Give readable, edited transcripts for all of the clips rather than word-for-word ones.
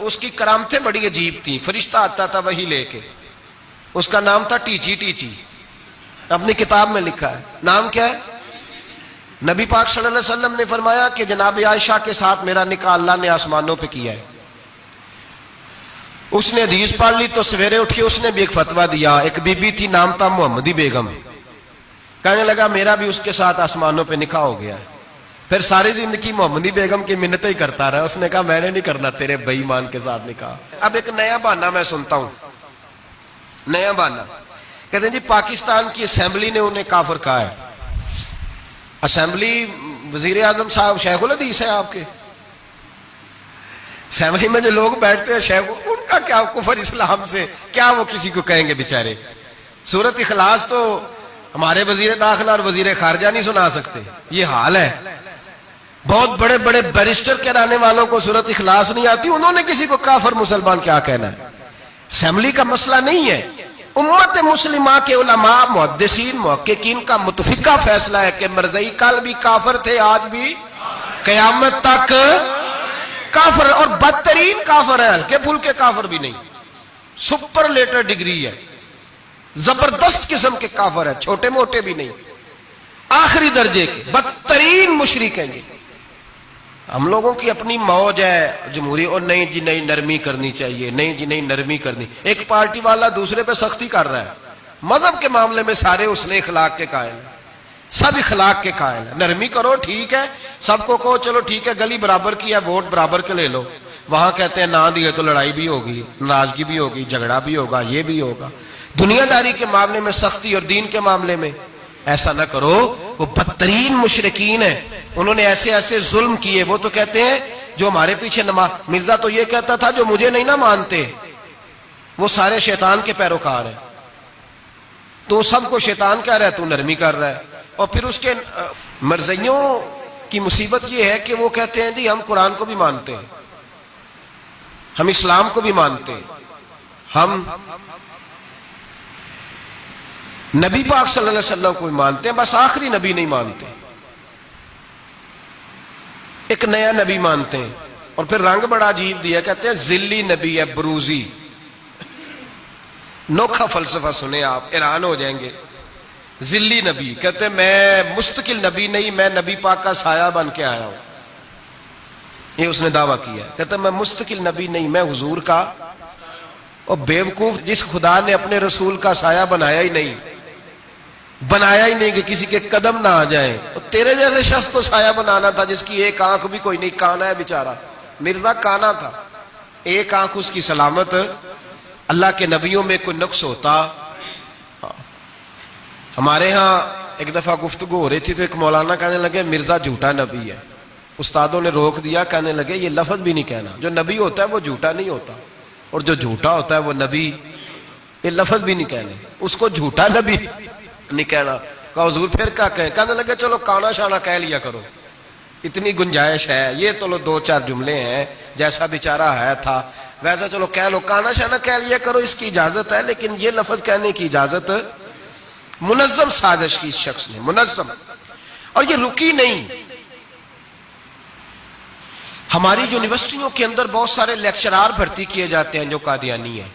اس کی کرامتیں بڑی عجیب تھیں. فرشتہ آتا تھا وہی لے کے. اس کا نام تھا ٹیچی. ٹیچی اپنی کتاب میں لکھا ہے. نام کیا ہے؟ نبی پاک صلی اللہ علیہ وسلم نے فرمایا کہ جناب عائشہ کے ساتھ میرا نکاح اللہ نے آسمانوں پہ کیا ہے. اس نے حدیث پڑھ لی تو سویرے اٹھ کے اس نے بھی ایک فتویٰ دیا. ایک بی بی تھی, نام تھا محمدی بیگم. کہنے لگا میرا بھی اس کے ساتھ آسمانوں پہ نکاح ہو گیا ہے. پھر ساری زندگی محمدی بیگم کی منتیں ہی کرتا رہا. اس نے کہا میں نے نہیں کرنا تیرے بے ایمان کے ساتھ نکاح. اب ایک نیا بہانہ میں سنتا ہوں, نیا بہانہ. کہتے ہیں جی پاکستان کی اسمبلی نے انہیں کافر کہا ہے. اسمبلی وزیر اعظم صاحب شیخ الحدیث ہے آپ کے. اسمبلی میں جو لوگ بیٹھتے ہیں شیخ, ان کا کیا کفر اسلام سے, کیا وہ کسی کو کہیں گے بیچارے. سورۃ اخلاص تو ہمارے وزیر داخلہ اور وزیر خارجہ نہیں سنا سکتے. یہ حال ہے. بہت بڑے بڑے بیرسٹر کہلانے والوں کو سورۃ اخلاص نہیں آتی, انہوں نے کسی کو کافر مسلمان کیا کہنا ہے. اسمبلی کا مسئلہ نہیں ہے. امت مسلمہ کے علماء, محدثین, محققین کا متفقہ فیصلہ ہے کہ مرزائی کل بھی کافر تھے, آج بھی قیامت تک کافر, اور بدترین کافر ہے, ہلکے پھلکے کافر بھی نہیں, سپرلیٹر ڈگری ہے, زبردست قسم کے کافر ہے, چھوٹے موٹے بھی نہیں, آخری درجے کے بدترین مشرک ہیں. ہم لوگوں کی اپنی موج ہے جمہوری, اور نہیں جی نہیں نرمی کرنی چاہیے, نہیں جی نہیں نرمی کرنی. ایک پارٹی والا دوسرے پہ سختی کر رہا ہے. مذہب کے معاملے میں سارے حسن اخلاق کے قائل ہیں, سب اخلاق کے قائل ہیں. نرمی کرو ٹھیک ہے, سب کو کہو چلو ٹھیک ہے گلی برابر کی ہے, ووٹ برابر کے لے لو. وہاں کہتے ہیں نہ دیے تو لڑائی بھی ہوگی, ناراضگی بھی ہوگی, جھگڑا بھی ہوگا, یہ بھی ہوگا. دنیا داری کے معاملے میں سختی, اور دین کے معاملے میں ایسا نہ کرو. وہ بدترین مشرکین ہیں, انہوں نے ایسے ایسے ظلم کیے. وہ تو کہتے ہیں جو ہمارے پیچھے نماز, مرزا تو یہ کہتا تھا جو مجھے نہیں نہ مانتے وہ سارے شیطان کے پیروکار ہیں. تو سب کو شیطان کہہ رہا ہے, تو نرمی کر رہا ہے. اور پھر اس کے مرزائیوں کی مصیبت یہ ہے کہ وہ کہتے ہیں جی ہم قرآن کو بھی مانتے ہیں, ہم اسلام کو بھی مانتے ہیں, ہم نبی پاک صلی اللہ علیہ وسلم کو بھی مانتے ہیں, بس آخری نبی نہیں مانتے, ایک نیا نبی مانتے ہیں. اور پھر رنگ بڑا عجیب دیا, کہتے ہیں ذلی نبی ہے, بروزی. نوکھا فلسفہ سنیں آپ, حیران ہو جائیں گے. ذلی نبی کہتے ہیں میں مستقل نبی نہیں, میں نبی پاک کا سایہ بن کے آیا ہوں. یہ اس نے دعویٰ کیا ہے. کہتے ہیں میں مستقل نبی نہیں, میں حضور کا. اور بیوقوف, جس خدا نے اپنے رسول کا سایہ بنایا ہی نہیں کہ کسی کے قدم نہ آ جائیں. تیرے جیسے شخص کو سایہ بنانا تھا جس کی ایک آنکھ بھی کوئی نہیں, کانا ہے بیچارہ. مرزا کانا تھا, ایک آنکھ اس کی سلامت. اللہ کے نبیوں میں کوئی نقص ہوتا. ہمارے ہاں ایک دفعہ گفتگو ہو رہی تھی تو ایک مولانا کہنے لگے مرزا جھوٹا نبی ہے. استادوں نے روک دیا, کہنے لگے یہ لفظ بھی نہیں کہنا, جو نبی ہوتا ہے وہ جھوٹا نہیں ہوتا, اور جو جھوٹا ہوتا ہے وہ نبی. یہ لفظ بھی نہیں کہنے, اس کو جھوٹا نبی نہیں کہنا. کہا حضور پھر کیا کہیں؟ کہنے لگے چلو کانا شانا کہہ لیا کرو, اتنی گنجائش ہے. یہ تو لو دو چار جملے ہیں, جیسا بیچارہ ہے تھا ویسا چلو کہہ لو, کانا شانا کہہ لیا کرو, اس کی اجازت ہے. لیکن یہ لفظ کہنے کی اجازت منظم سازش کی اس شخص نے, منظم. اور یہ رکی نہیں. ہماری یونیورسٹیوں کے اندر بہت سارے لیکچرار بھرتی کیے جاتے ہیں جو قادیانی ہیں,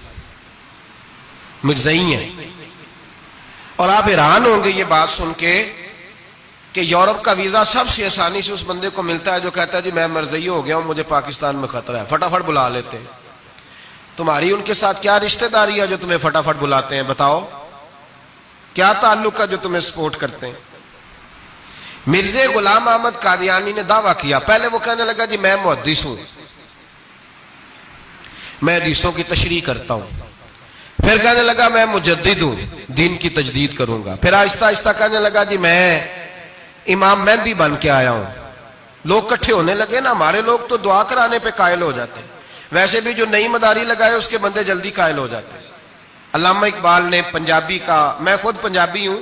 مرزائی ہیں. اور آپ حیران ہوں گے یہ بات سن کے کہ یورپ کا ویزا سب سے آسانی سے اس بندے کو ملتا ہے جو کہتا ہے جی میں مرزائی ہو گیا ہوں, مجھے پاکستان میں خطرہ ہے. فٹافٹ بلا لیتے ہیں. تمہاری ان کے ساتھ کیا رشتہ داری ہے جو تمہیں فٹافٹ بلاتے ہیں؟ بتاؤ کیا تعلق ہے جو تمہیں سپورٹ کرتے ہیں؟ مرزا غلام احمد قادیانی نے دعویٰ کیا. پہلے وہ کہنے لگا جی میں محدث ہوں, میں حدیثوں کی تشریح کرتا ہوں. پھر کہنے لگا میں مجدد ہوں, دین کی تجدید کروں گا. پھر آہستہ آہستہ کہنے لگا جی میں امام مہدی بن کے آیا ہوں. لوگ کٹھے ہونے لگے نا. ہمارے لوگ تو دعا کرانے پہ قائل ہو جاتے ہیں, ویسے بھی جو نئی مداری لگائے اس کے بندے جلدی قائل ہو جاتے ہیں. علامہ اقبال نے پنجابی کا, میں خود پنجابی ہوں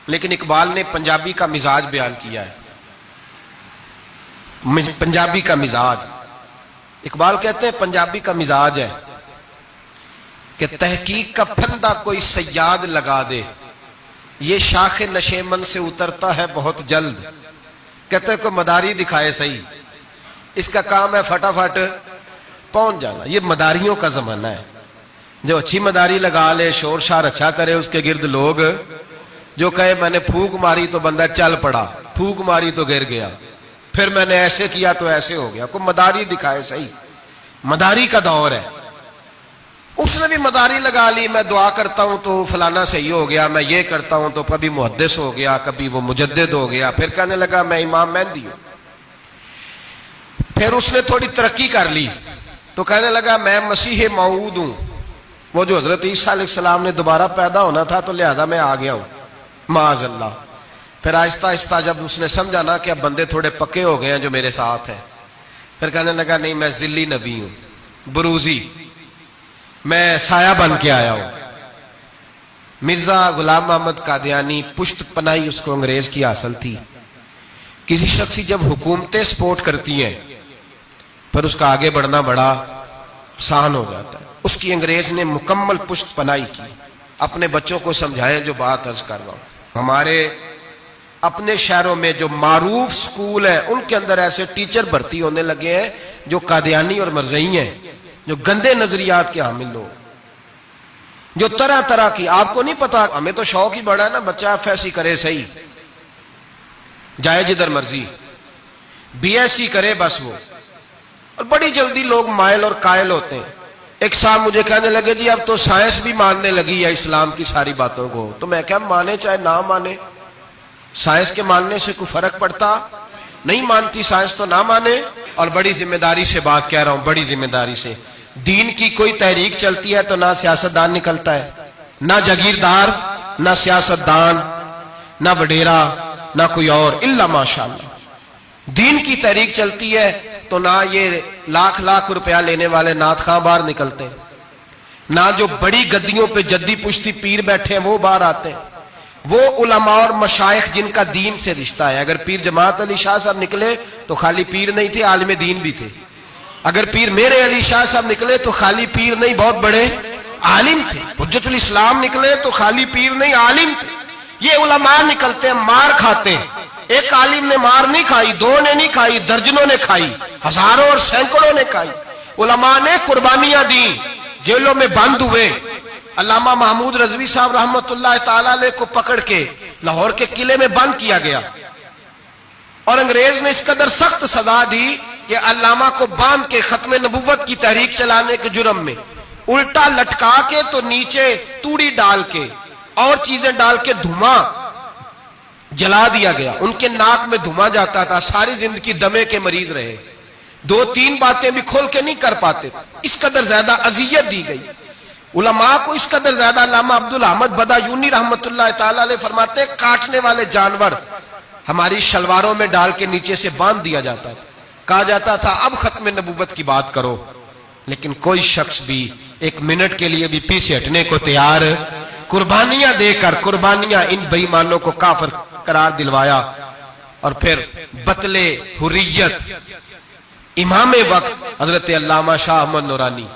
لیکن اقبال نے پنجابی کا مزاج بیان کیا ہے. پنجابی کا مزاج, اقبال کہتے ہیں پنجابی کا مزاج ہے کہ تحقیق کا پھندا کوئی سیاد لگا دے, یہ شاخ نشیمن سے اترتا ہے بہت جلد. کہتے ہیں کوئی مداری دکھائے صحیح, اس کا کام ہے فٹافٹ پہنچ جانا. یہ مداریوں کا زمانہ ہے. جو اچھی مداری لگا لے, شور شار اچھا کرے, اس کے گرد لوگ, جو کہے میں نے پھونک ماری تو بندہ چل پڑا, پھونک ماری تو گر گیا, پھر میں نے ایسے کیا تو ایسے ہو گیا, کوئی مداری دکھائے صحیح. مداری کا دور ہے. اس نے بھی مداری لگا لی, میں دعا کرتا ہوں تو فلانا صحیح ہو گیا, میں یہ کرتا ہوں تو کبھی محدث ہو گیا, کبھی وہ مجدد ہو گیا, پھر کہنے لگا میں امام مہدی ہوں. پھر اس نے تھوڑی ترقی کر لی تو کہنے لگا میں مسیح موعود ہوں, وہ جو حضرت عیسیٰ علیہ السلام نے دوبارہ پیدا ہونا تھا تو لہذا میں آ گیا ہوں, معاذ اللہ. پھر آہستہ آہستہ جب اس نے سمجھا نا کہ اب بندے تھوڑے پکے ہو گئے ہیں جو میرے ساتھ ہیں, پھر کہنے لگا نہیں میں ذلی نبی ہوں, بروزی, میں سایہ بن کے آیا ہوں. مرزا غلام محمد قادیانی پشت پناہی اس کو انگریز کی حاصل تھی. کسی شخص جب حکومتیں سپورٹ کرتی ہیں پھر اس کا آگے بڑھنا بڑا آسان ہو جاتا ہے. اس کی انگریز نے مکمل پشت پناہی کی. اپنے بچوں کو سمجھائیں جو بات عرض کر رہا ہوں. ہمارے اپنے شہروں میں جو معروف سکول ہیں ان کے اندر ایسے ٹیچر بھرتی ہونے لگے ہیں جو قادیانی اور مرزئی ہیں, جو گندے نظریات کے حامل لوگ, جو طرح طرح کی, آپ کو نہیں پتا, ہمیں تو شوق ہی بڑا ہے نا, بچہ ایف ایس سی کرے صحیح, جائے جدھر مرضی, بی ایس سی کرے بس وہ, اور بڑی جلدی لوگ مائل اور قائل ہوتے ہیں. ایک صاحب مجھے کہنے لگے جی اب تو سائنس بھی ماننے لگی ہے اسلام کی ساری باتوں کو, تو میں کہا مانے چاہے نہ مانے, سائنس کے ماننے سے کوئی فرق پڑتا نہیں, مانتی سائنس تو نہ مانے. اور بڑی ذمہ داری سے بات کہہ رہا ہوں, بڑی ذمہ داری سے. دین کی کوئی تحریک چلتی ہے تو نہ سیاستدان نکلتا ہے, نہ جاگیردار, نہ سیاستدان, نہ وڈیرا, نہ کوئی اور, الا ماشاءاللہ. دین کی تحریک چلتی ہے تو نہ یہ لاکھ لاکھ روپیہ لینے والے نعت خواں باہر نکلتے ہیں, نہ جو بڑی گدیوں پہ جدی پشتی پیر بیٹھے ہیں وہ باہر آتے ہیں. وہ علماء اور مشائخ جن کا دین سے رشتہ ہے. اگر پیر جماعت علی شاہ صاحب نکلے تو خالی پیر نہیں تھے, عالم دین بھی تھے. اگر پیر میرے علی شاہ صاحب نکلے تو خالی پیر نہیں, بہت بڑے عالم تھے. حجت الاسلام نکلے تو خالی پیر نہیں, عالم تھے. یہ علماء نکلتے ہیں, مار کھاتے ہیں. ایک عالم نے مار نہیں کھائی, دو نے نہیں کھائی, درجنوں نے کھائی, ہزاروں اور سینکڑوں نے کھائی. علماء نے قربانیاں دی, جیلوں میں بند ہوئے. علامہ محمود رضوی صاحب رحمت اللہ تعالی علیہ کو پکڑ کے لاہور کے قلعے میں بند کیا گیا, اور انگریز نے اس قدر سخت سزا دی کہ علامہ کو باندھ کے ختم نبوت کی تحریک چلانے کے جرم میں الٹا لٹکا کے تو نیچے توڑی ڈال کے اور چیزیں ڈال کے دھواں جلا دیا گیا. ان کے ناک میں دھواں جاتا تھا, ساری زندگی دمے کے مریض رہے, دو تین باتیں بھی کھول کے نہیں کر پاتے. اس قدر زیادہ اذیت دی گئی علماء کو, اس قدر زیادہ. علامہ عبدالحمد بدایونی رحمت اللہ تعالی علیہ فرماتے ہیں کاٹنے والے جانور ہماری شلواروں میں ڈال کے نیچے سے باندھ دیا جاتا تھا. کہا جاتا تھا اب ختم نبوت کی بات کرو, لیکن کوئی شخص بھی ایک منٹ کے لیے بھی پیچھے ہٹنے کو تیار, قربانیاں دے کر قربانیاں ان بے ایمانوں کو کافر قرار دلوایا. اور پھر بطلے حریت امام وقت حضرت علامہ شاہ احمد نورانی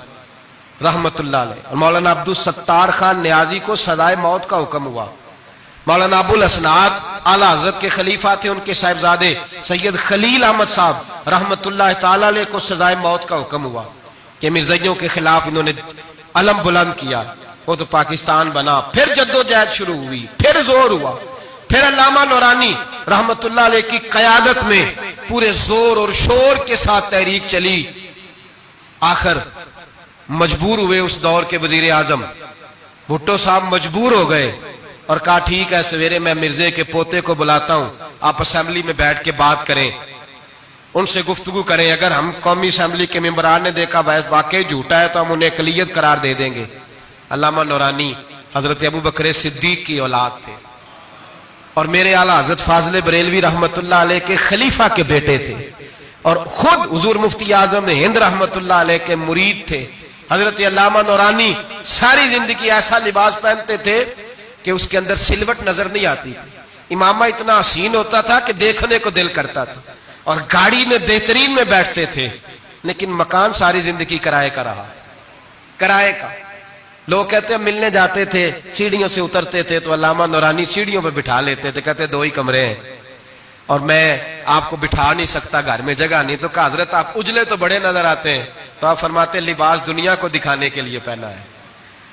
رحمت اللہ علیہ اور مولانا عبدالستار خان نیازی کو سزائے موت کا حکم ہوا. مولانا ابو الاسناد اعلیٰ حضرت کے خلیفہ تھے, ان کے صاحبزادے سید خلیل احمد صاحب رحمت اللہ تعالی علیہ کو سزائے موت کا حکم ہوا کہ مرزائیوں کے خلاف انہوں نے علم بلند کیا. وہ تو پاکستان بنا, پھر جدوجہد شروع ہوئی, پھر زور ہوا, پھر علامہ نورانی رحمت اللہ علیہ کی قیادت میں پورے زور اور شور کے ساتھ تحریک چلی. آخر مجبور ہوئے اس دور کے وزیر اعظم بھٹو صاحب مجبور ہو گئے اور کہا ٹھیک ہے سویرے میں مرزے کے پوتے کو بلاتا ہوں, آپ اسمبلی میں بیٹھ کے بات کریں, ان سے گفتگو کریں. اگر ہم قومی اسمبلی کے ممبران نے دیکھا واقعی جھوٹا ہے تو ہم انہیں اقلیت قرار دے دیں گے. علامہ نورانی حضرت ابو بکر صدیق کی اولاد تھے اور میرے اعلیٰ حضرت فاضل بریلوی رحمت اللہ علیہ کے خلیفہ کے بیٹے تھے, اور خود حضور مفتی اعظم ہند رحمت اللہ علیہ کے مرید تھے. حضرت علامہ نورانی ساری زندگی ایسا لباس پہنتے تھے کہ اس کے اندر سلوٹ نظر نہیں آتی تھی. امامہ اتنا حسین ہوتا تھا کہ دیکھنے کو دل کرتا تھا, اور گاڑی میں بہترین میں بیٹھتے تھے. لیکن مکان ساری زندگی کرائے کا رہا, کرائے کا. لوگ کہتے ہیں ملنے جاتے تھے, سیڑھیوں سے اترتے تھے تو علامہ نورانی سیڑھیوں پہ بٹھا لیتے تھے, کہتے 2 ہی کمرے ہیں اور میں آپ کو بٹھا نہیں سکتا, گھر میں جگہ نہیں. تو کہا حضرت آپ اجلے تو بڑے نظر آتے ہیں, تو آپ فرماتے لباس دنیا کو دکھانے کے لیے پہنا ہے،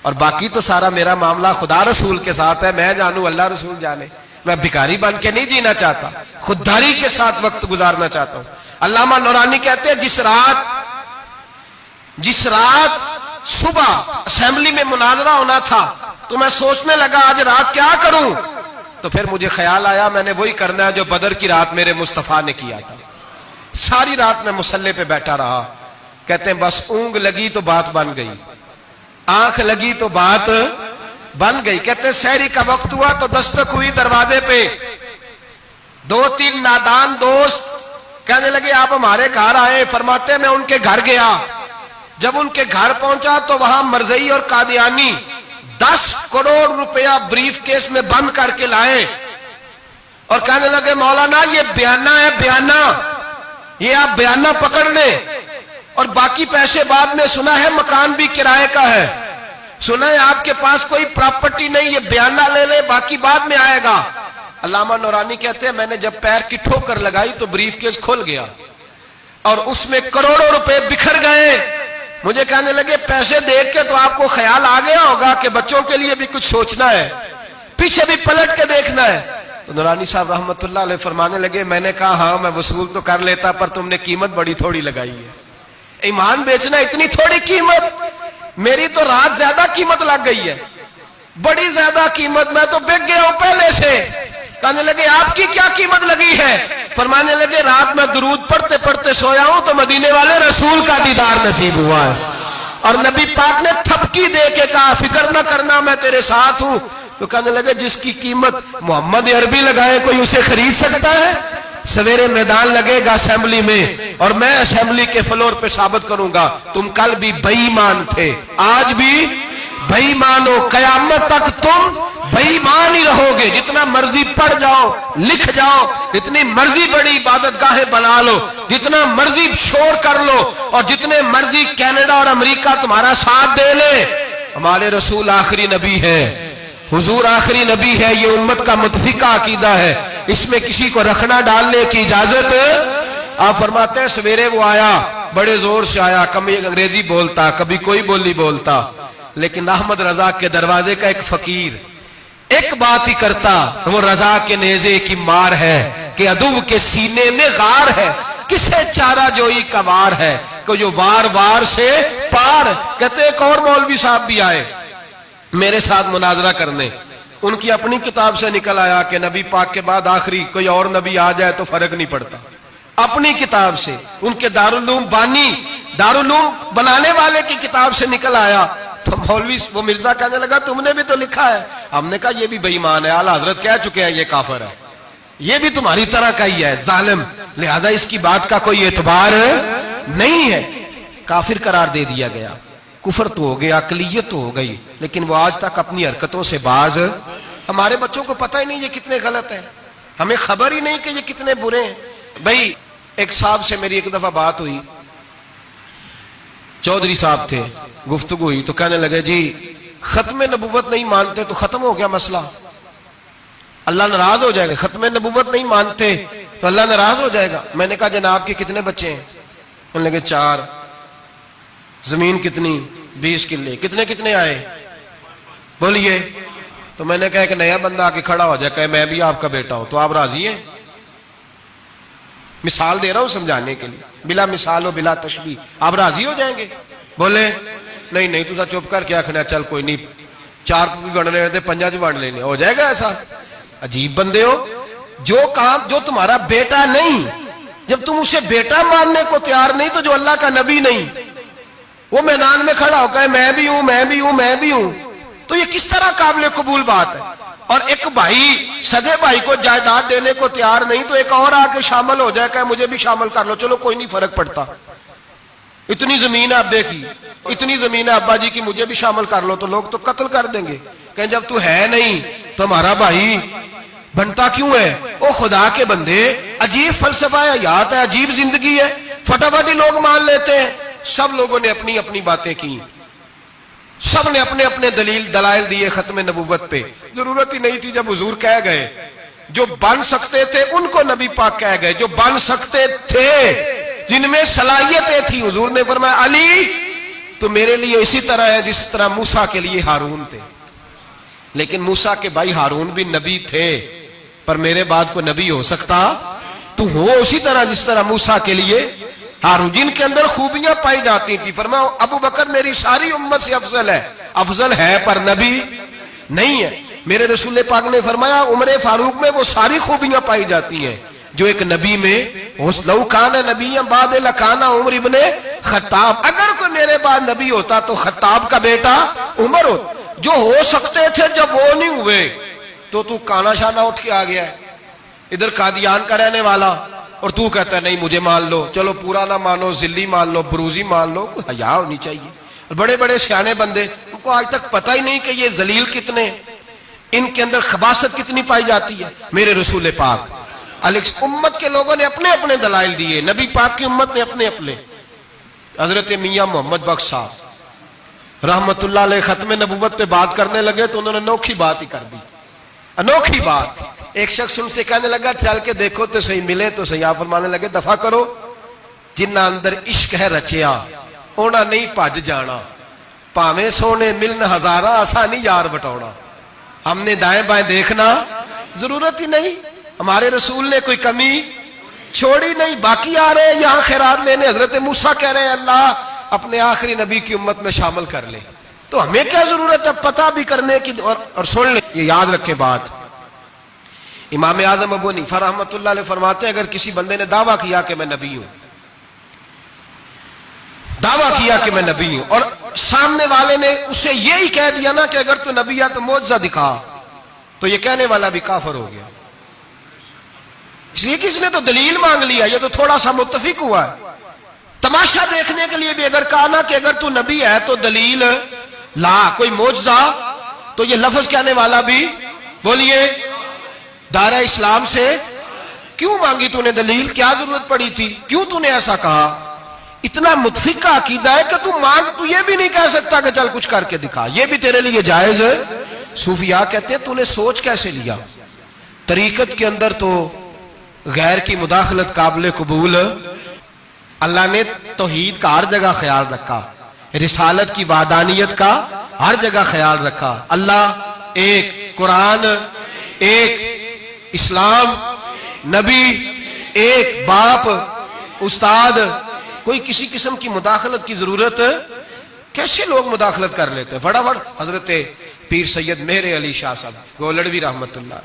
اور باقی تو سارا میرا معاملہ خدا رسول کے ساتھ ہے، میں جانوں اللہ رسول جانے، میں بھکاری بن کے نہیں جینا چاہتا، خودداری کے ساتھ وقت گزارنا چاہتا ہوں۔ علامہ نورانی کہتے ہیں جس رات صبح اسمبلی میں مناظرہ ہونا تھا تو میں سوچنے لگا آج رات کیا کروں، تو پھر مجھے خیال آیا میں نے وہی کرنا ہے جو بدر کی رات میرے مصطفیٰ نے کیا تھا۔ ساری رات میں مصلی پہ بیٹھا رہا، کہتے ہیں بس اونگ لگی تو بات بن گئی، آنکھ لگی تو بات بن گئی۔ کہتے ہیں سحری کا وقت ہوا تو دستک ہوئی دروازے پہ، 2-3 نادان دوست کہنے لگے آپ ہمارے گھر آئے۔ فرماتے ہیں میں ان کے گھر گیا، جب ان کے گھر پہنچا تو وہاں مرزئی اور قادیانی 10 کروڑ روپیہ بریف کیس میں بند کر کے لائے اور کہنے لگے مولانا یہ بیانہ ہے، بیانہ، یہ آپ بیانہ پکڑ لیں، اور باقی پیسے بعد میں، سنا ہے مکان بھی کرائے کا ہے، سنا ہے آپ کے پاس کوئی پراپرٹی نہیں، یہ بیانہ لے لے باقی بعد میں آئے گا۔ علامہ نورانی کہتے ہیں میں نے جب پیر کی ٹھوکر لگائی تو بریف کیس کھل گیا اور اس میں کروڑوں روپے بکھر گئے۔ مجھے کہنے لگے پیسے دیکھ کے تو آپ کو خیال آ گیا ہوگا کہ بچوں کے لیے بھی کچھ سوچنا ہے، پیچھے بھی پلٹ کے دیکھنا ہے۔ تو نورانی صاحب رحمت اللہ علیہ فرمانے لگے میں نے کہا ہاں میں وصول تو کر لیتا، پر تم نے قیمت بڑی تھوڑی لگائی ہے، ایمان بیچنا اتنی تھوڑی قیمت، میری تو رات زیادہ قیمت لگ گئی ہے، بڑی زیادہ قیمت، میں تو بک گیا ہوں پہلے سے۔ کہنے لگے آپ کی کیا قیمت لگی ہے؟ فرمانے لگے رات میں درود پڑھتے پڑھتے سویا ہوں تو مدینے والے رسول کا دیدار نصیب ہوا ہے، اور نبی پاک نے تھپکی دے کے کہا فکر نہ کرنا میں تیرے ساتھ ہوں۔ تو کہنے لگے جس کی قیمت محمد عربی لگائے کوئی اسے خرید سکتا ہے؟ سویرے میدان لگے گا اسمبلی میں اور میں اسمبلی کے فلور پہ ثابت کروں گا تم کل بھی بے ایمان تھے، آج بھی بے ایمان ہو، قیامت تک تم بے ایمان ہی رہو گے۔ جتنا مرضی پڑھ جاؤ، لکھ جاؤ، جتنی مرضی بڑی عبادت گاہیں بنا لو، جتنا مرضی شور کر لو، اور جتنے مرضی کینیڈا اور امریکہ تمہارا ساتھ دے لے، ہمارے رسول آخری نبی ہے، حضور آخری نبی ہے، یہ امت کا متفقہ عقیدہ ہے، اس میں کسی کو رکھنا ڈالنے کی اجازت۔ آپ فرماتے ہیں سویرے وہ آیا، بڑے زور سے آیا، کبھی انگریزی بولتا کبھی کوئی بولی بولتا، لیکن احمد رضا کے دروازے کا ایک فقیر ایک بات ہی کرتا، وہ رضا کے نیزے کی مار ہے کہ عدو کے سینے میں غار ہے، کسے چارہ جوئی کا وار ہے کہ جو وار وار سے پار۔ کہتے ایک اور مولوی صاحب بھی آئے میرے ساتھ مناظرہ کرنے، ان کی اپنی کتاب سے نکل آیا کہ نبی پاک کے بعد آخری کوئی اور نبی آ جائے تو فرق نہیں پڑتا، اپنی کتاب سے، ان کے دارالعلوم بانی، دارالعلوم بنانے والے کی کتاب سے نکل آیا۔ تو مولوی وہ مرزا کہنے لگا تم نے بھی تو لکھا ہے، ہم نے کہا یہ بھی بے ایمان ہے، اعلیٰ حضرت کہہ چکے ہیں یہ کافر ہے، یہ بھی تمہاری طرح کا ہی ہے ظالم، لہذا اس کی بات کا کوئی اعتبار نہیں ہے، کافر قرار دے دیا گیا۔ کفر تو ہو گیا، اقلیت تو ہو گئی، لیکن وہ آج تک اپنی حرکتوں سے باز۔ ہمارے بچوں کو پتہ ہی نہیں یہ کتنے غلط ہیں، ہمیں خبر ہی نہیں کہ یہ کتنے برے ہیں۔ بھائی ایک صاحب سے میری ایک دفعہ بات ہوئی، چودھری صاحب تھے، گفتگو ہوئی تو کہنے لگے جی ختم نبوت نہیں مانتے تو ختم ہو گیا مسئلہ، اللہ ناراض ہو جائے گا، ختم نبوت نہیں مانتے تو اللہ ناراض ہو جائے گا۔ میں نے کہا جناب کے کتنے بچے ہیں؟ انہوں نے کہا 4، زمین کتنی؟ 20 کلے، کتنے کتنے آئے بولیے؟ تو میں نے کہا کہ نیا بندہ آ کے کھڑا ہو جائے کہ میں بھی آپ کا بیٹا ہوں تو آپ راضی ہیں؟ مثال دے رہا ہوں سمجھانے کے لیے، بلا مثال و بلا تشبیہ، آپ راضی ہو جائیں گے؟ بولے نہیں نہیں تو چپ کر کے آخنا چل کوئی نہیں، 4 بھی بن رہے تھے 5 بھی بن لینے، ہو جائے گا ایسا؟ عجیب بندے ہو، جو کام جو تمہارا بیٹا نہیں، جب تم اسے بیٹا ماننے کو تیار نہیں تو جو اللہ کا نبی نہیں، وہ میدان میں کھڑا ہو کہ میں بھی ہوں میں بھی ہوں میں بھی ہوں، تو یہ کس طرح قابل قبول بات ہے؟ اور ایک بھائی سگے بھائی کو جائیداد دینے کو تیار نہیں تو ایک اور آ کے شامل ہو جائے کہ مجھے بھی شامل کر لو، چلو کوئی نہیں فرق پڑتا، اتنی زمین ہے ابے کی، اتنی زمین ہے ابا جی کی، مجھے بھی شامل کر لو، تو لوگ تو قتل کر دیں گے کہ جب تو ہے نہیں تو ہمارا بھائی بنتا کیوں ہے؟ او خدا کے بندے، عجیب فلسفہ ہے، حیات ہے، عجیب زندگی ہے، فٹافٹ ہی لوگ مان لیتے ہیں۔ سب لوگوں نے اپنی اپنی باتیں کی، سب نے اپنے اپنے دلائل دیے ختم نبوت پہ، ضرورت ہی نہیں تھی، جب حضور کہہ گئے، جو بن سکتے تھے ان کو نبی پاک کہہ گئے، جو بن سکتے تھے جن میں صلاحیتیں تھی. حضور نے فرمایا علی تو میرے لیے اسی طرح ہے جس طرح موسیٰ کے لیے ہارون تھے. لیکن موسیٰ کے بھائی ہارون بھی نبی تھے, پر میرے بعد کو نبی ہو سکتا تو ہو اسی طرح جس طرح موسیٰ کے لیے ہارون, جن کے اندر خوبیاں پائی جاتی تھی. فرمایا ابو بکر میری ساری امت سے افضل ہے پر نبی نہیں ہے. میرے رسول پاک نے فرمایا عمر فاروق میں وہ ساری خوبیاں پائی جاتی ہیں جو ایک نبی میں. لو کان نبی بعد لکان عمر ابن خطاب, اگر کوئی میرے بعد نبی ہوتا تو خطاب کا بیٹا عمر ہوتا. جو ہو سکتے تھے جب وہ نہیں ہوئے تو کانا شانہ اٹھ کے آ گیا ہے ادھر قادیان کا رہنے والا, اور تو کہتا ہے نہیں مجھے مان لو. چلو پورا نہ مانو, ذلی مان لو, بروزی مان لو, کوئی حیا ہونی چاہیے. بڑے بڑے سیانے بندے ان کو آج تک پتہ ہی نہیں کہ یہ ذلیل کتنے, ان کے اندر خباثت کتنی پائی جاتی ہے. میرے رسول پاک امت کے لوگوں نے اپنے اپنے دلائل دیے, نبی پاک کی امت نے اپنے اپنے. حضرت میاں محمد بخش صاحب رحمت اللہ علیہ ختم نبوت پہ بات کرنے لگے تو انہوں نے انوکھی بات ہی کر دی, انوکھی بات. ایک شخص ان سے کہنے لگا چل کے دیکھو تو صحیح, ملے تو صحیح. آپ فرمانے لگے دفع کرو, جنہ اندر عشق ہے رچیا اونا نہیں بھج جانا, پاویں سونے ملن ہزارہ آسانی یار بٹونا. ہم نے دائیں بائیں دیکھنا ضرورت ہی نہیں, ہمارے رسول نے کوئی کمی چھوڑی نہیں. باقی آ رہے ہیں یہاں خیرات لینے, حضرت موسیٰ کہہ رہے ہیں اللہ اپنے آخری نبی کی امت میں شامل کر لے, تو ہمیں کیا ضرورت ہے پتہ بھی کرنے کی اور سن لیں. یہ یاد رکھیں بات. امام اعظم ابو حنیفہ رحمۃ اللہ علیہ فرماتے ہیں اگر کسی بندے نے دعویٰ کیا کہ میں نبی ہوں, دعویٰ کیا کہ میں نبی ہوں, اور سامنے والے نے اسے یہی کہہ دیا نا کہ اگر تو نبی ہے تو معجزہ دکھا, تو یہ کہنے والا بھی کافر ہو گیا. اس لیے کہ اس نے تو دلیل مانگ لیا, یہ تو تھوڑا سا متفق ہوا ہے. تماشا دیکھنے کے لیے بھی اگر کہا نا کہ اگر تو نبی ہے تو دلیل لا, کوئی معجزہ, تو یہ لفظ کہنے والا بھی بولیے دائرہ اسلام سے کیوں مانگی تو نے دلیل, کیا ضرورت پڑی تھی, کیوں تو نے ایسا کہا. اتنا متفق کا عقیدہ ہے کہ تو مانگ, تو یہ بھی نہیں کہہ سکتا کہ چل کچھ کر کے دکھا, یہ بھی تیرے لیے جائز ہے. صوفیاء کہتے ہیں تو نے سوچ کیسے لیا. طریقت کے اندر تو غیر کی مداخلت قابل قبول. اللہ نے توحید کا ہر جگہ خیال رکھا, رسالت کی وحدانیت کا ہر جگہ خیال رکھا. اللہ ایک, قرآن ایک, اسلام, نبی ایک, باپ, استاد. کوئی کسی قسم کی مداخلت کی ضرورت, کیسے لوگ مداخلت کر لیتے ہیں فٹافٹ. حضرت پیر سید مہر علی شاہ صاحب گولڑوی رحمت اللہ,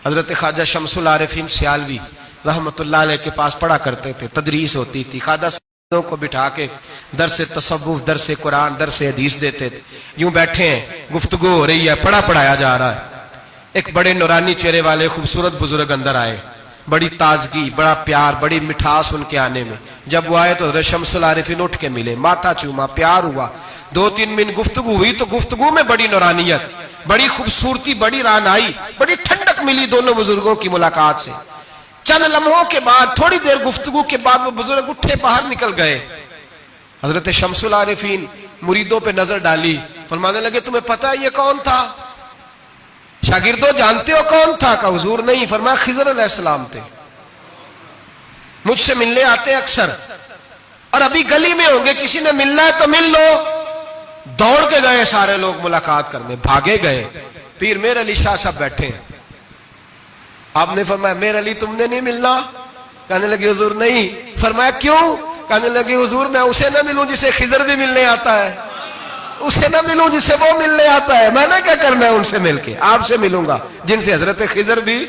حضرت خواجہ شمس العارفین سیالوی رحمت اللہ علیہ کے پاس پڑھا کرتے تھے, تدریس ہوتی تھی. خواجہ صاحبوں کو بٹھا کے درس تصوف, درس قرآن, درس حدیث دیتے تھے. یوں بیٹھے ہیں, گفتگو ہو رہی ہے, پڑھایا جا رہا ہے. ایک بڑے نورانی چہرے والے خوبصورت بزرگ اندر آئے, بڑی تازگی, بڑا پیار, بڑی مٹھاس ان کے آنے میں. جب وہ آئے تو حضرت شمس العارفین اٹھ کے ملے, ماتھا چوما, پیار ہوا, 2-3 منٹ گفتگو ہوئی. تو گفتگو میں بڑی نورانیت, بڑی خوبصورتی, بڑی رانائی, بڑی ٹھنڈک ملی دونوں بزرگوں کی ملاقات سے. چند لمحوں کے بعد, تھوڑی دیر گفتگو کے بعد وہ بزرگ اٹھے باہر نکل گئے. حضرت شمس العارفین مریدوں پہ نظر ڈالی, فرمانے لگے تمہیں پتہ ہے یہ کون تھا؟ شاگردوں جانتے ہو کون تھا؟ کہا حضور نہیں. فرمایا خضر علیہ السلام تھے, مجھ سے ملنے آتے اکثر, اور ابھی گلی میں ہوں گے, کسی نے ملنا ہے تو مل لو. دوڑ کے گئے سارے لوگ ملاقات کرنے, بھاگے گئے. پیر میر علی شاہ صاحب بیٹھے ہیں. آپ نے فرمایا میر علی تم نے نہیں ملنا؟ کہنے لگے حضور نہیں. فرمایا کیوں؟ کہنے لگے حضور میں اسے نہ ملوں جسے خضر بھی ملنے آتا ہے, اسے نہ ملوں جس سے وہ ملنے آتا ہے. میں نے کیا کرنا ہے ان سے مل کے, آپ سے ملوں گا جن سے حضرت خضر بھی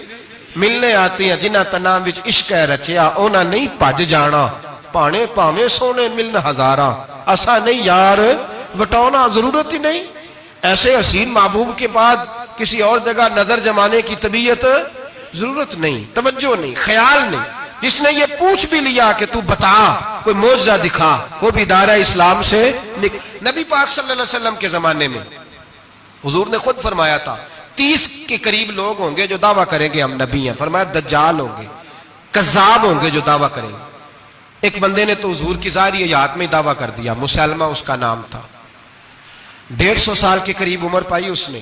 ملنے آتی ہیں. جنہ تنام وچ عشق ہے رچیا اونا نہیں بھج جانا, پانے پاویں سونے ملن ہزاراں, ایسا نہیں یار وٹونا, ضرورت ہی نہیں. ایسے حسین محبوب کے بعد کسی اور جگہ نظر جمانے کی طبیعت ضرورت نہیں, توجہ نہیں, خیال نہیں. جس نے یہ پوچھ بھی لیا کہ تو بتا, کوئی معجزہ دکھا, وہ بھی دائرہ اسلام سے نبی پاک صلی اللہ علیہ وسلم کے زمانے میں حضور نے خود فرمایا تھا 30 کے قریب لوگ ہوں گے جو دعویٰ کریں گے ہم نبی ہیں. فرمایا دجال ہوں گے, کذاب ہوں گے جو دعویٰ کریں گے. ایک بندے نے تو حضور کی ظاہری حیات میں دعویٰ کر دیا, مسلمہ اس کا نام تھا. 150 سال کے قریب عمر پائی اس نے,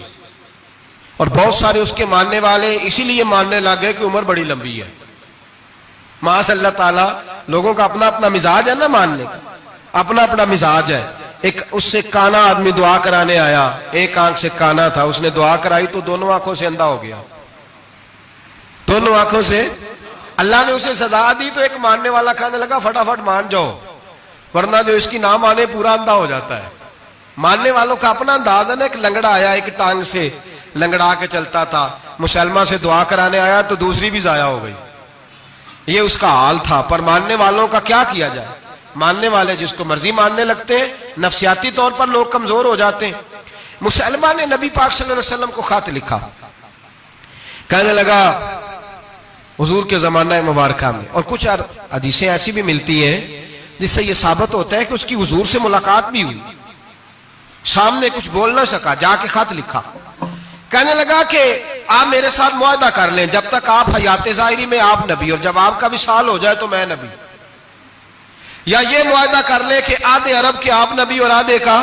اور بہت سارے اس کے ماننے والے اسی لیے ماننے لگے کہ عمر بڑی لمبی ہے. معاذ اللہ تعالیٰ لوگوں کا اپنا اپنا مزاج ہے نا ماننے کا, اپنا اپنا مزاج ہے. ایک اس سے کانا آدمی دعا کرانے آیا, ایک آنکھ سے کانا تھا, اس نے دعا کرائی تو دونوں آنکھوں سے اندھا ہو گیا, دونوں آنکھوں سے. اللہ نے اسے سزا دی تو ایک ماننے والا کہنے لگا فٹافٹ مان جاؤ, ورنہ جو اس کی نہ مانے پورا اندھا ہو جاتا ہے. ماننے والوں کا اپنا انداز ہے نا. ایک لنگڑا آیا, ایک ٹانگ سے لنگڑا کے چلتا تھا, مسلمہ سے دعا کرانے آیا تو دوسری بھی ضائع ہو گئی. یہ اس کا حال تھا. پر ماننے والوں کا کیا کیا جائے؟ ماننے والے جس کو مرضی ماننے لگتے ہیں, نفسیاتی طور پر لوگ کمزور ہو جاتے ہیں. مسلمہ نے نبی پاک صلی اللہ علیہ وسلم کو خط لکھا, کہنے لگا حضور کے زمانہ مبارکہ میں, اور کچھ حدیثیں ایسی بھی ملتی ہیں جس سے یہ ثابت ہوتا ہے کہ اس کی حضور سے ملاقات بھی ہوئی, سامنے کچھ بول نہ سکا, جا کے خط لکھا. کہنے لگا کہ آپ میرے ساتھ معاہدہ کر لیں, جب تک آپ حیات ظاہری میں آپ نبی, اور جب آپ کا وصال ہو جائے تو میں نبی. یا یہ معاہدہ کر لیں کہ آدھے عرب کے آپ نبی اور آدھے کا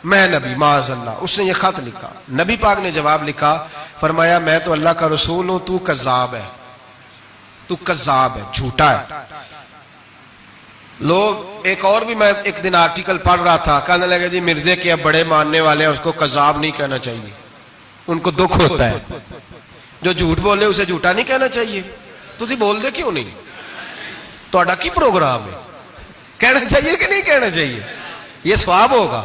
میں نبی. معاذ اللہ. اس نے یہ خط لکھا. نبی پاک نے جواب لکھا, فرمایا میں تو اللہ کا رسول ہوں, تو کذاب ہے, تو کذاب ہے, جھوٹا ہے. لوگ ایک اور بھی, میں ایک دن آرٹیکل پڑھ رہا تھا, کہنے لگے جی مرزے کے اب بڑے ماننے والے ہیں, اس کو کذاب نہیں کہنا چاہیے, ان کو دکھ ہوتا ہے. جو جھوٹ بولے اسے جھوٹا نہیں کہنا چاہیے. تو تھی بول دے کیوں نہیں؟ تو کی پروگرام ہے, کہنا چاہیے کہ نہیں کہنا چاہیے؟ یہ ثواب ہوگا.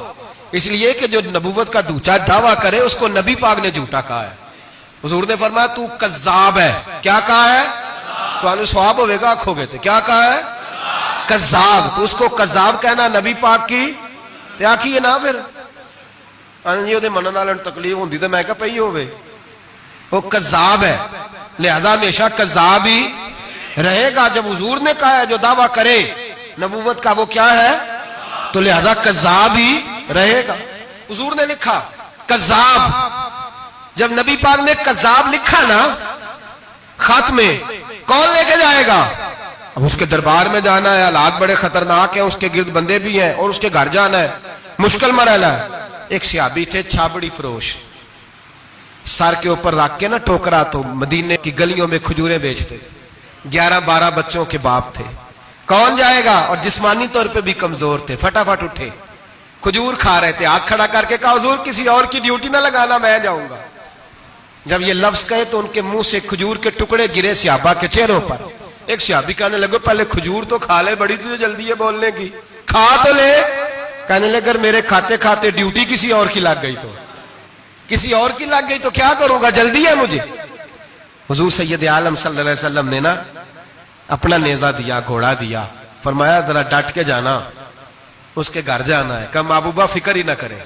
اس لیے کہ جو نبوت کا دوچا دعویٰ کرے اس کو نبی پاک نے جھوٹا کہا ہے. حضور نے فرمایا تو کذاب ہے. کیا کہا ہے؟ تو آنے ثواب ہوئے گا, آنکھوں گے تھے. کیا کہا ہے؟ کذاب. تو اس کو کذاب کہنا نبی پاک کی کیا کی ہے نا. پھر جی وہ منن والے تکلیف ہوتی تو میں کہا پئی ہوئے, وہ کذاب ہے, لہذا ہمیشہ کذاب ہی رہے گا. جب حضور نے کہا ہے جو دعویٰ کرے نبوت کا وہ کیا ہے, تو لہذا کذاب ہی رہے گا. حضور نے لکھا کذاب. جب نبی پاک نے کذاب لکھا نا خط میں, کون لے کے جائے گا؟ اب اس کے دربار میں جانا ہے, حالات بڑے خطرناک ہیں, اس کے گرد بندے بھی ہیں, اور اس کے گھر جانا ہے, مشکل مرحلہ ہے. ایک صحابی تھے چھابڑی فروش, سر کے اوپر رکھ کے نا ٹوکرا, تو مدینے کی گلیوں میں کھجوریں بیچتے. 11-12 بچوں کے باپ تھے. کون جائے گا؟ اور جسمانی طور پہ بھی کمزور تھے. فٹافٹ اٹھے, کھجور کھا رہے تھے, ہاتھ کھڑا کر کے کہا حضور کسی اور کی ڈیوٹی نہ لگانا, میں جاؤں گا. جب یہ لفظ کہے تو ان کے منہ سے کھجور کے ٹکڑے گرے صحابہ کے چہروں پر. ایک صحابی کہنے لگے پہلے کھجور تو کھا لے, بڑی تجھے جلدی ہے بولنے کی, کھا تو لے. کہنے لگے اگر میرے کھاتے کھاتے ڈیوٹی کسی اور کی لگ گئی, تو کسی اور کی لگ گئی تو کیا کروں گا, جلدی ہے مجھے. حضور سید عالم صلی اللہ علیہ وسلم نے نا اپنا نیزہ دیا, گھوڑا دیا, فرمایا ذرا ڈٹ کے جانا, اس کے گھر جانا ہے. کہا محبوبہ فکر ہی نہ کرے,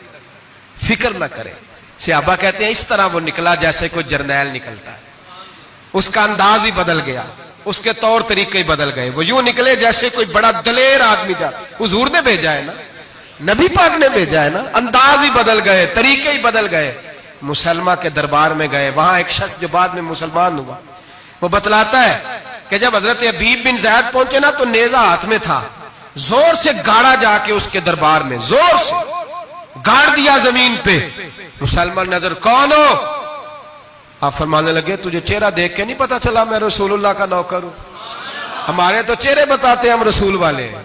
فکر نہ کرے. صحابہ کہتے ہیں اس طرح وہ نکلا جیسے کوئی جرنیل نکلتا ہے. اس کا انداز ہی بدل گیا, اس کے طور طریقے ہی بدل گئے. وہ یوں نکلے جیسے کوئی بڑا دلیر آدمی جا. حضور نے بھیجا ہے نا, نبی پاک نے بھیجا ہے نا, انداز ہی بدل گئے, طریقے ہی بدل گئے. مسلمہ کے دربار میں گئے, وہاں ایک شخص جو بعد میں مسلمان ہوا, وہ بتلاتا ہے کہ جب حضرت حبیب بن زید پہنچے نا تو نیزہ ہاتھ میں تھا, زور سے گاڑا جا کے اس کے دربار میں, زور سے گاڑ دیا زمین پہ. مسلمان نظر, کون ہو؟ آپ فرمانے لگے تجھے چہرہ دیکھ کے نہیں پتا چلا میں رسول اللہ کا نوکر ہوں؟ ہمارے تو چہرے بتاتے ہیں ہم رسول والے ہیں,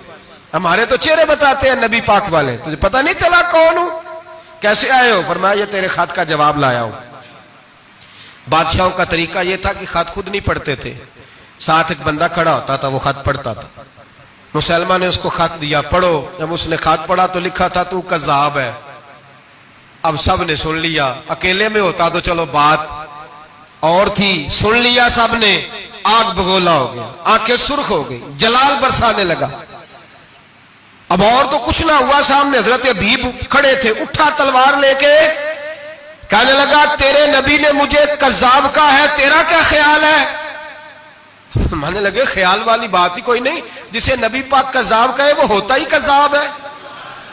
ہمارے تو چہرے بتاتے ہیں نبی پاک والے, تجھے پتہ نہیں چلا کون ہوں؟ کیسے آئے ہو؟ فرمایا یہ تیرے خط کا جواب لایا ہوں. بادشاہوں کا طریقہ یہ تھا کہ خط خود نہیں پڑھتے تھے, ساتھ ایک بندہ کھڑا ہوتا تھا, وہ خط پڑھتا تھا. مسلمان نے اس کو خط دیا, پڑھو. جب اس نے خط پڑھا تو لکھا تھا تو کذاب ہے. اب سب نے سن لیا, اکیلے میں ہوتا تو چلو بات اور تھی, سن لیا سب نے, آگ بگولا ہو گیا, آنکھیں سرخ ہو گئی, جلال برسانے لگا. اب اور تو کچھ نہ ہوا, سامنے حضرت حبیب کھڑے تھے, اٹھا تلوار لے کے کہنے لگا تیرے نبی نے مجھے کذاب کہا ہے, تیرا کیا خیال ہے؟ مانے لگے خیال والی بات ہی کوئی نہیں, جسے نبی پاک کذاب کہے وہ ہوتا ہی کذاب ہے,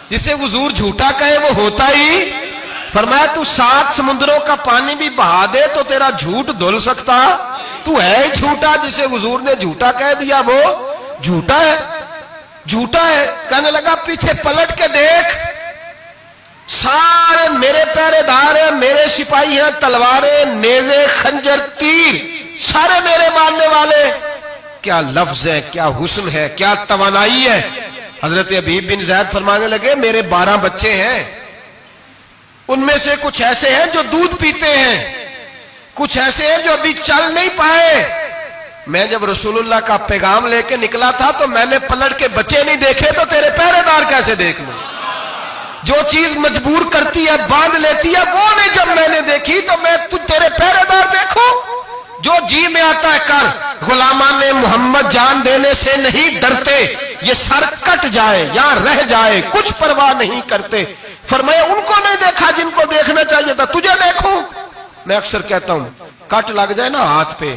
جسے حضور جھوٹا کہے وہ ہوتا ہی. فرمایا تو 7 سمندروں کا پانی بھی بہا دے تو تیرا جھوٹ دھل سکتا, تو ہے ہی جھوٹا. جسے حضور نے جھوٹا کہہ دیا وہ جھوٹا ہے, جھوٹا ہے. کہنے لگا پیچھے پلٹ کے دیکھ, سارے میرے پہرے دار ہیں, میرے سپاہی ہیں, تلواریں, نیزے, خنجر, تیر, سارے میرے ماننے والے. کیا لفظ ہے، کیا حسن ہے، کیا توانائی ہے. حضرت حبیب بن زید فرمانے لگے میرے 12 بچے ہیں، ان میں سے کچھ ایسے ہیں جو دودھ پیتے ہیں، کچھ ایسے ہیں جو ابھی چل نہیں پائے. میں جب رسول اللہ کا پیغام لے کے نکلا تھا تو میں نے پلٹ کے بچے نہیں دیکھے تو تیرے پہرے دار کیسے دیکھ لوں؟ جو چیز مجبور کرتی ہے، باندھ لیتی ہے، وہ نہیں جب میں نے دیکھی تو میں تیرے پہرے دار دیکھوں؟ جو جی میں آتا ہے کر. غلامان محمد جان دینے سے نہیں ڈرتے، یہ سر کٹ جائے یا رہ جائے کچھ پرواہ نہیں کرتے. فرمایا ان کو نہیں دیکھا جن کو دیکھنا چاہیے تھا، تجھے دیکھوں؟ میں اکثر کہتا ہوں کٹ لگ جائے نا ہاتھ پہ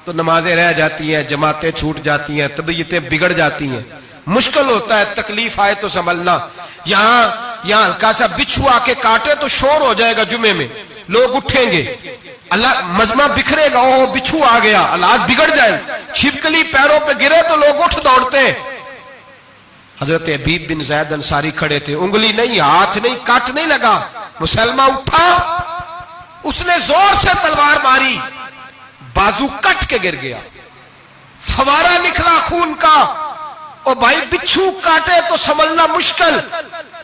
تو نمازیں رہ جاتی ہیں، جماعتیں چھوٹ جاتی ہیں، طبیعتیں بگڑ جاتی ہیں، مشکل ہوتا ہے، تکلیف آئے تو سنبھلنا. یہاں ہلکا سا بچھو آ کے کاٹے تو شور ہو جائے گا، جمعے میں لوگ اٹھیں گے، اللہ مجمع بکھرے گا، اوہ بچھو آ گیا، حالات بگڑ جائے. چھپکلی پیروں پہ گرے تو لوگ اٹھ دوڑتے ہیں. حضرت حبیب بن زید انصاری کھڑے تھے، انگلی نہیں، ہاتھ نہیں، کٹ نہیں لگا. مسلمہ اٹھا، اس نے زور سے تلوار ماری، بازو کٹ کے گر گیا، فوارہ نکلا خون کا. اور بھائی بچھو کاٹے تو سنبھلنا مشکل،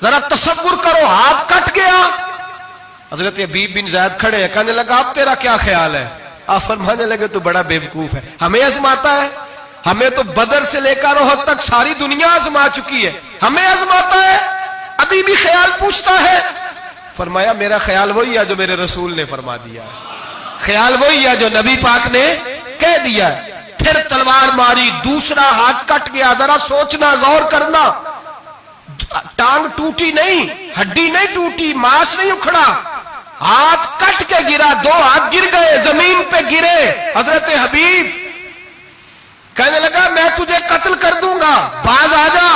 ذرا تصور کرو ہاتھ کٹ گیا. حضرت حبیب بن زید کھڑے ہیں، کہنے لگا اب تیرا کیا خیال ہے؟ آپ فرمانے لگے تو بڑا بیوقوف ہے، ہمیں آزماتا ہے، ہمیں تو بدر سے لے کر احد تک ساری دنیا آزما چکی ہے، ہمیں آزماتا ہے، ابھی بھی خیال پوچھتا ہے. فرمایا میرا خیال وہی ہے جو میرے رسول نے فرما دیا ہے، خیال وہی ہے جو نبی پاک نے کہہ دیا ہے. پھر تلوار ماری، دوسرا ہاتھ کٹ گیا. ذرا سوچنا، غور کرنا، ٹانگ ٹوٹی نہیں، ہڈی نہیں ٹوٹی، ماس نہیں اکھڑا، ہاتھ کٹ کے گرا، 2 ہاتھ گر گئے، زمین پہ گرے. حضرت حبیب کہنے لگا میں تجھے قتل کر دوں گا، باز آ جا.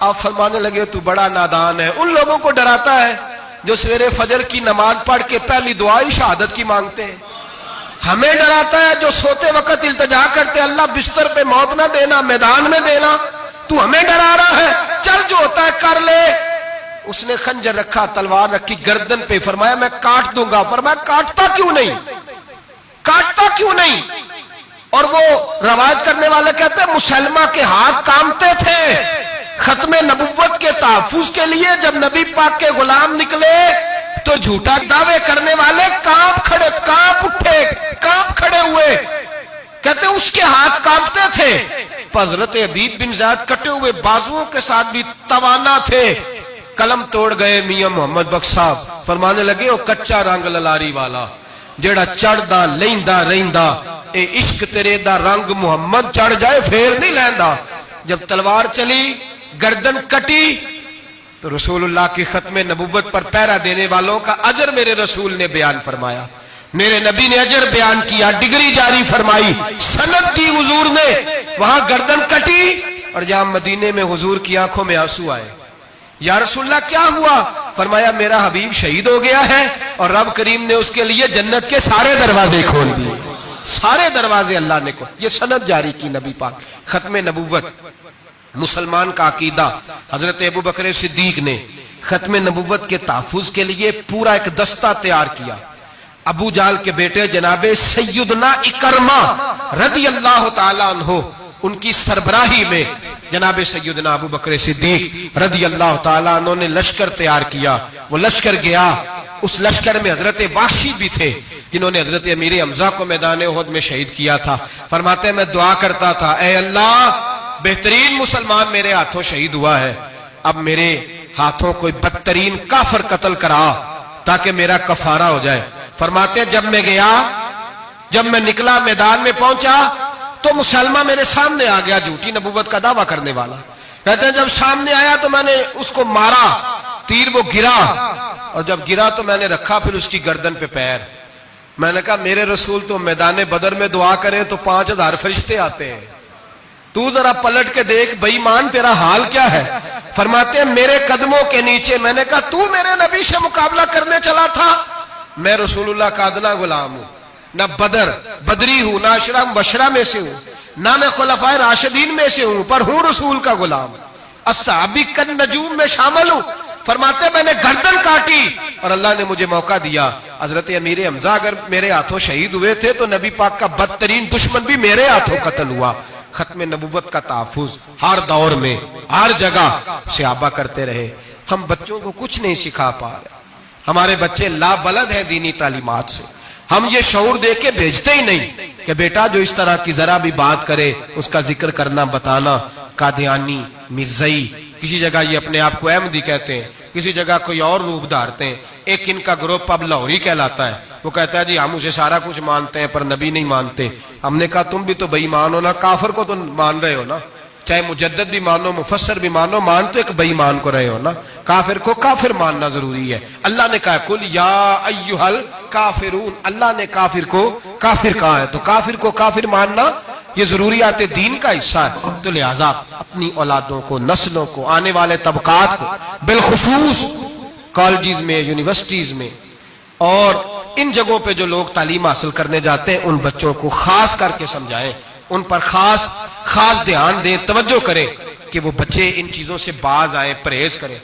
آپ فرمانے لگے تو بڑا نادان ہے. ان لوگوں کو ڈراتا ہے جو سویرے فجر کی نماز پڑھ کے پہلی دعا ہی شہادت کی مانگتے ہیں. ہمیں ڈراتا ہے جو سوتے وقت التجا کرتے اللہ بستر پہ موت نہ دینا، میدان میں دینا. تو ہمیں ڈرا رہا ہے، چل جو ہوتا ہے کر لے. اس نے خنجر رکھا، تلوار رکھی گردن پہ، فرمایا میں کاٹ دوں گا. فرمایا کاٹتا کیوں نہیں، کاٹتا کیوں نہیں؟ اور وہ روایت کرنے والے کہتے ہیں مسلمہ کے ہاتھ کامتے تھے ختم نبوت کے تحفظ کے لیے. جب نبی پاک کے غلام نکلے تو جھوٹا دعوے کرنے والے کانپ اٹھے، کانپ کھڑے ہوئے. کہتے ہیں اس کے ہاتھ کانپتے تھے. حضرت حبیب بن زید کٹے ہوئے بازوؤں کے ساتھ بھی توانا تھے. قلم توڑ گئے میاں محمد بخش صاحب، فرمانے لگے او کچا رنگ للاری والا جیڑا چڑھدا لیندا رہندا، اے عشق تیرے دا رنگ محمد چڑھ جائے پھر نہیں لیندا. جب تلوار چلی، گردن کٹی تو رسول اللہ کی ختم نبوت پر پہرا دینے والوں کا اجر میرے رسول نے بیان فرمایا، میرے نبی نے اجر بیان کیا، ڈگری جاری فرمائی، سند دی حضور نے. وہاں گردن کٹی اور جہاں مدینے میں حضور کی آنکھوں میں آنسو آئے. یا رسول اللہ کیا ہوا؟ فرمایا میرا حبیب شہید ہو گیا ہے اور رب کریم نے اس کے لیے جنت کے سارے دروازے کھول دیے، سارے دروازے اللہ نے کھول. یہ سند جاری کی نبی پاک. ختم نبوت مسلمان کا عقیدہ. حضرت ابو بکر صدیق نے ختم نبوت کے تحفظ کے لیے پورا ایک دستہ تیار کیا. ابو جال کے بیٹے جناب سیدنا اکرمہ رضی اللہ تعالیٰ عنہ، ان کی سربراہی میں جناب سیدنا ابو بکر صدیق رضی اللہ تعالیٰ عنہ نے لشکر تیار کیا. وہ لشکر گیا، اس لشکر میں حضرت وحشی بھی تھے جنہوں نے حضرت امیر حمزہ کو میدان احد میں شہید کیا تھا. فرماتے ہیں میں دعا کرتا تھا اے اللہ بہترین مسلمان میرے ہاتھوں شہید ہوا ہے، اب میرے ہاتھوں کوئی بدترین کافر قتل کرا تاکہ میرا کفارہ ہو جائے. فرماتے ہیں جب میں نکلا میدان میں پہنچا تو مسلمہ میرے سامنے آ گیا، جھوٹی نبوت کا دعویٰ کرنے والا. کہتے ہیں جب سامنے آیا تو میں نے اس کو مارا، تیر وہ گرا، اور جب گرا تو میں نے رکھا پھر اس کی گردن پہ پیر. میں نے کہا میرے رسول تو میدان بدر میں دعا کرے تو 5000 فرشتے آتے ہیں، تو ذرا پلٹ کے دیکھ بے ایمان تیرا حال کیا ہے. فرماتے ہیں میرے قدموں کے نیچے. میں نے کہا تو میرے نبی سے مقابلہ کرنے چلا تھا؟ میں رسول اللہ کا ادنا غلام ہوں، نہ بدری ہوں، نہ عشرہ مبشرہ میں سے ہوں، نہ میں خلفائے راشدین میں سے ہوں، پر ہوں رسول کا غلام، الصحابی کن نجوم میں شامل ہوں. فرماتے میں نے گردن کاٹی اور اللہ نے مجھے موقع دیا. حضرت امیر حمزہ اگر میرے ہاتھوں شہید ہوئے تھے تو نبی پاک کا بدترین دشمن بھی میرے ہاتھوں قتل ہوا. ختم نبوت کا تحفظ ہر دور میں ہر جگہ صحابہ کرتے رہے. ہم بچوں کو کچھ نہیں سکھا پا رہے. ہمارے بچے لا بلد ہیں دینی تعلیمات سے. ہم یہ شعور دے کے بھیجتے ہی نہیں کہ بیٹا جو اس طرح کی ذرا بھی بات کرے اس کا ذکر کرنا بتانا. قادیانی، مرزائی، کسی جگہ یہ اپنے آپ کو احمدی کہتے ہیں، کسی جگہ کوئی اور روپ دھارتے ہیں. ایک ان کا گروپ اب لاہوری کہلاتا ہے. وہ کہتا ہے جی ہم اسے سارا کچھ مانتے ہیں پر نبی نہیں مانتے. ہم نے کہا تم بھی تو بے ایمان ہو نا، کافر کو تو مان رہے ہو نا. چاہے مجدد بھی مانو، مفسر بھی مانو، مان تو ایک بے ایمان کو رہے ہو نا. کافر کو کافر ماننا ضروری ہے. اللہ نے کہا کل یا ایھا الکافرون، اللہ نے کافر کو کافر کہا ہے تو کافر کو کافر ماننا یہ ضروریات دین کا حصہ ہے. تو لہذا اپنی اولادوں کو، نسلوں کو، آنے والے طبقات کو، بالخصوص کالجز میں، یونیورسٹیز میں اور ان جگہوں پہ جو لوگ تعلیم حاصل کرنے جاتے ہیں ان بچوں کو خاص کر کے سمجھائیں، ان پر خاص دھیان دیں، توجہ کریں کہ وہ بچے ان چیزوں سے باز آئیں، پرہیز کریں.